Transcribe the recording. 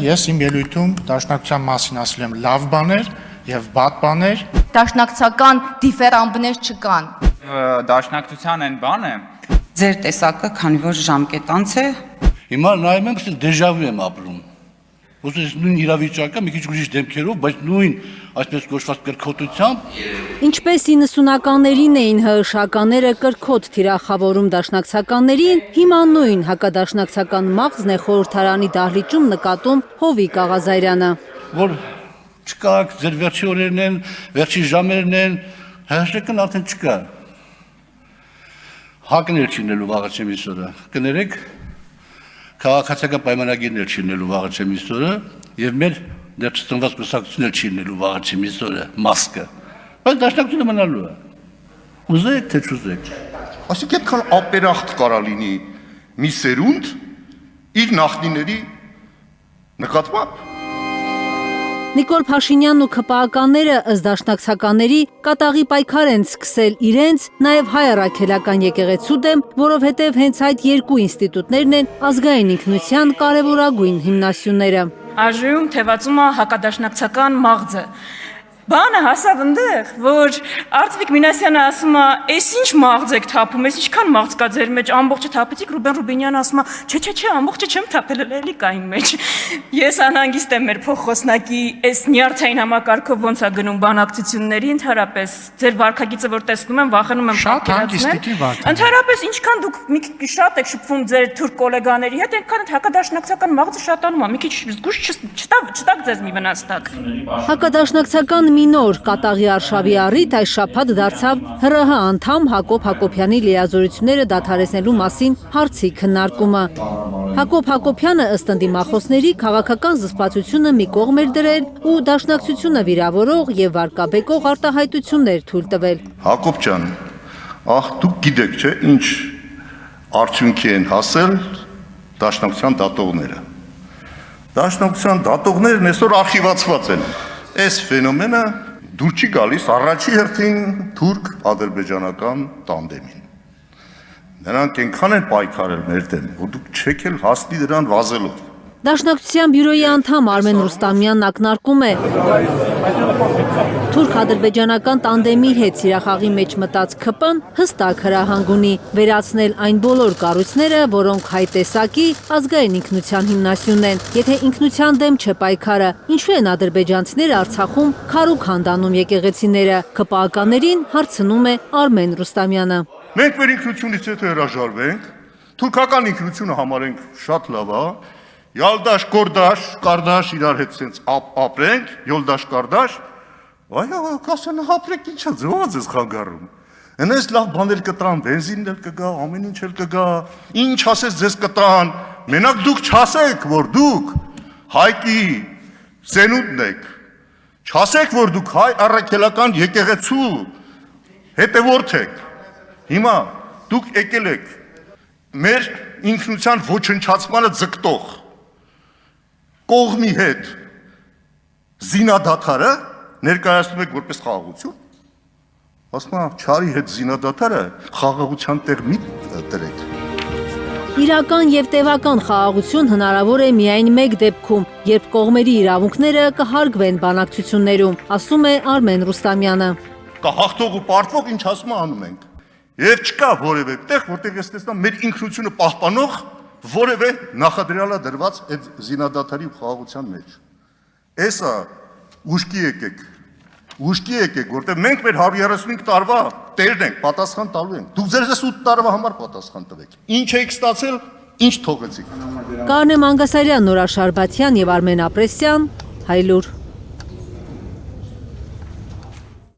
Ես իմ ելույթում դաշնակցության մասին ասել եմ լավ բաներ եւ վատ բաներ։ Դաշնակցական դիֆերանբներ չկան։ Դաշնակցության այն բանը Ձեր տեսակը, քանի որ ժամկետանց է, Հիմա նայում եմ, ասել դեժավյու եմ ապրում։ Ոսից նույն իրավիճակը մի քիչ ուրիշ դեմքերով, բայց նույն այսպես կոչված կրկոտությամբ Ինչպես 90-ականներին էին ՀԸՇ-ականները կրկոտ թիրախավորում դաշնակցականներին, հիմա նույն հակադաշնակցական մաղձն է խորհրդարանի դահլիճում նկատում Հովիկ Աղազարյանը։ որ չկաք, ձեր վերջի օրերն են, վերջի ժամերն են, ՀՀՇ-կն արդեն չկա։ Հակներ չինելու վաղը չեմիսորը, կներեք, քաղաքացիական պայմանագիրներ չինելու վաղը չեմիսորը և մեր դեր չծնված կուսակցություններ չինելու վաղը չեմիսորը, մասկը, բայց դաշնակցությունը մնալու է, ուզեք թե չուզեք։ Այսինքն այդքան ապերախտ կարա լինի մի սերունդ իր նախնիների նկատմամբ։ Նիկոլ Փաշինյանն ու ՔՊԱ-ականները ըստ դաշնակցականների կատաղի պայքար են սկսել իրենց, նաև հայ առաքելական եկեղեցու դեմ, որովհետև հենց այդ երկու ինստիտուտներն են ազգային ինքնության կարևորագույն հիմնասյուները։ Աժում թևածում է հակադաշնակցական մաղձը։ Բանը հասավ ընդեղ, որ Արծվիկ Մինասյանը ասում է, «Էս ինչ մաղձ եք թափում, էս ինչքան մաղձ կա ձեր մեջ, ամբողջը թափեցիք», Ռուբեն Ռուբինյանը ասում է, «Չէ, ամբողջը չեմ թափել, էլի կա իմ մեջ»։ Ես անհանգիստ եմ մեր փոխոսնակի այս նյարդային համակարգով ոնց է գնում բանակցությունների, ընդհանրապես ձեր վարքագիծը որ տեսնում եմ, վախենում եմ պատկերացնել։ Ընդհանրապես ինչքան դուք մի քիչ շատ եք շփվում ձեր թուրք գոլեգաների հետ, այնքան այդ հակադաշնակցական մաղձը շատանում է, մի քիչ զգուշ չտակ ձեզ մի վնաստակ։ Հակադաշնակցական մի նոր կատաղի արշավի առիթ այս շաբաթ դարձավ ՀՌՀ անդամ Հակոբ Հակոբյանի լիազորությունները դադարեցնելու մասին հարցի քննարկումը։ Հակոբ Հակոբյանը ըստ ընդդիմախոսների քաղաքական զսպվածությունը մի կողմ էր դրել ու դաշնակցությունը վիրավորող եւ վարկաբեկող արտահայտություններ թույլ տվել։ Հակոբ ջան, դուք գիտեք, չէ, ինչ արդյունքի են հասել դաշնակցության դատողները։ Դաշնակցության դատողներն այսօր արխիվացված են։ Այս ֆենոմենը դուր չի գալիս առաջի հերթին թուրք-ադրբեջանական տանդեմին։ Նրանք այնքան են պայքարել մեր դեմ, որ դուք չեք էլ հասնի դրան վազելով։ Դաշնակցության բյուրոյի անդամ Արմեն Ռուստամյանն ակնարկում է թուրք-ադրբեջանական տանդեմի հետ սիրախաղի մեջ մտած ՔՊ-ն հստակ հրահանգ ունի վերացնել այն բոլոր կառույցները, որոնք հայ տեսակի ազգային ինքնության հիմնասյունն են։ Եթե ինքնության դեմ չէ պայքարը, ինչու են ադրբեջանցիները Արցախում քարուկ հանդանում եկեղեցիները, ՔՊԱ-ականներին հարցնում է Արմեն Ռուստամյանը։ Մենք մեր ինքնությունից եթե հրաժարվենք, թուրքական ինքնությունը համարենք շատ լավ է, Յալդաշ, Կորդաշ, Կարդաշ իրար հետ սենց ապրենք, Յոլդաշ, Կարդաշ, այո, կասեն ապրենք ինչա ձված ես խանգարում։ Հենց լավ բաներ կտրան, բենզինն էլ կգա, ամեն ինչ էլ կգա, ինչ ասես ձեզ կտան, մենակ դուք չասեք, որ դուք հայկի սենունդն եք, չասեք, որ դուք հայ առաքելական եկեղեցու հետևորդ եք։ Հիմա դուք եկել եք մեր ինքնության ոչնչացմանը ձգտող կողմի հետ զինադադարը ներկայացնում եք որպես խաղաղություն։ Ասում եմ, չարի հետ զինադադարը խաղաղության տեղ մի դրեք։ Իրական եւ տևական խաղաղություն հնարավոր է միայն մեկ դեպքում, երբ կողմերի իրավունքները կհարգվեն բանակցություններում, ասում է Արմեն Ռուստամյանը։ Կա հաղթող ու պարտվող, ինչ ասում անում ենք։ Եվ չկա որևէ տեղ, որտեղ ես տեսնամ մեր ինքնությունը պահպանող որևէ նախադրյալա դրված այդ զինադադարի ու խաղաղության մեջ։ Էսա ուշքի եկեք, որտեղ մենք մեր 135 տարվա տերն ենք, պատասխան տալու ենք։ Դուք ձեզ 8 տարվա համար պատասխան տվեք։ Ինչ եք ստացել, ինչ թողեցիք։ Կարնե Մանգասարյան, Նորա Շարբաթյան եւ Արմեն Ապրեսյան, Հայլուր։